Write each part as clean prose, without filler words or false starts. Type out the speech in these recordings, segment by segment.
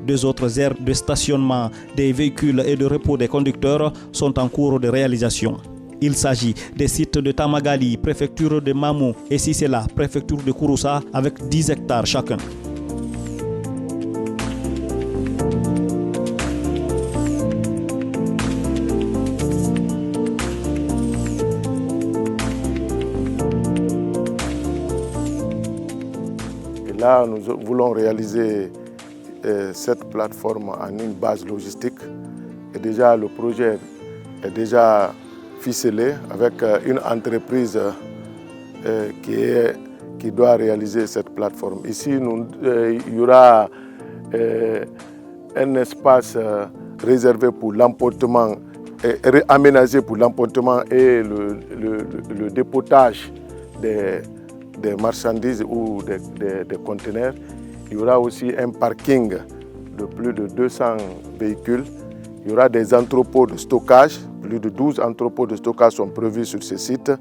Deux autres aires de stationnement des véhicules et de repos des conducteurs sont en cours de réalisation. Il s'agit des sites de Tamagali, préfecture de Mamou, et Sisela, préfecture de Kouroussa, avec 10 hectares chacun. Et là, nous voulons réaliser cette plateforme en une base logistique. Et déjà, le projet est déjà ficelé avec une entreprise qui doit réaliser cette plateforme. Ici, il y aura un espace réservé pour l'emportement, aménagé pour l'emportement et le dépotage des marchandises ou des conteneurs. Il y aura aussi un parking de plus de 200 véhicules. Il y aura des entrepôts de stockage. Plus de 12 entrepôts de stockage sont prévus sur ce site.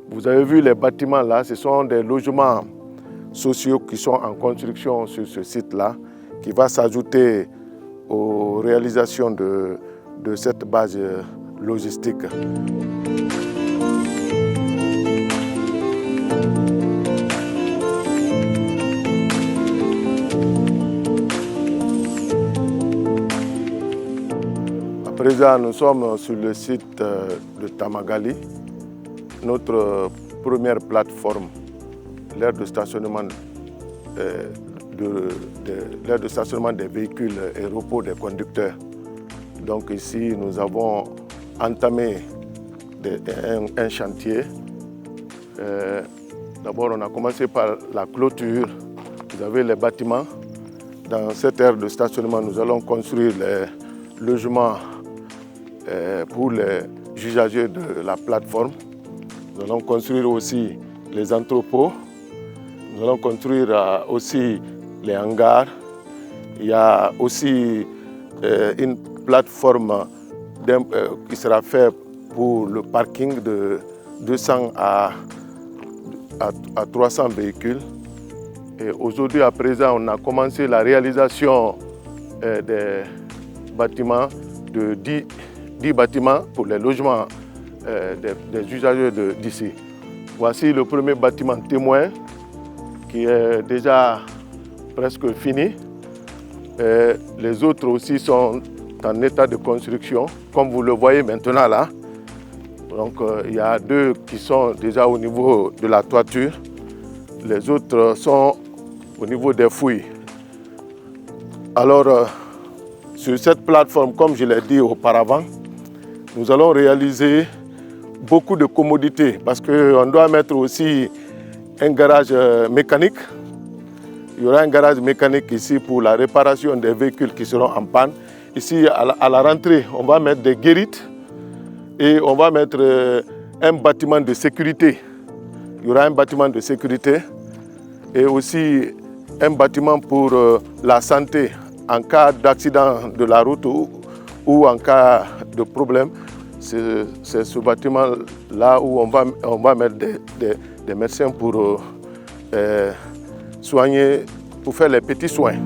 Vous avez vu les bâtiments là, ce sont des logements sociaux qui sont en construction sur ce site-là, qui va s'ajouter aux réalisations de cette base logistique. À présent, nous sommes sur le site de Tamagali, notre première plateforme, l'aire de stationnement, des véhicules et repos des conducteurs. Donc ici, nous avons entamé un chantier. D'abord, on a commencé par la clôture. Vous avez les bâtiments. Dans cette aire de stationnement, nous allons construire les logements pour les usagers de la plateforme. Nous allons construire aussi les entrepôts. Nous allons construire aussi les hangars. Il y a aussi une plateforme qui sera faite pour le parking de 200 à 300 véhicules. Et aujourd'hui, à présent, on a commencé la réalisation des bâtiments de 10 bâtiments pour les logements des usagers d'ici. Voici le premier bâtiment témoin qui est déjà presque fini. Les autres aussi sont en état de construction, comme vous le voyez maintenant là. Donc il y a 2 qui sont déjà au niveau de la toiture. Les autres sont au niveau des fouilles. Alors, sur cette plateforme, comme je l'ai dit auparavant, nous allons réaliser beaucoup de commodités parce qu'on doit mettre aussi un garage mécanique. Il y aura un garage mécanique ici pour la réparation des véhicules qui seront en panne. Ici, à la rentrée, on va mettre des guérites et on va mettre un bâtiment de sécurité. Il y aura un bâtiment de sécurité et aussi un bâtiment pour la santé en cas d'accident de la route ou en cas de problème. C'est ce bâtiment-là où on va mettre des médecins pour soigner, pour faire les petits soins.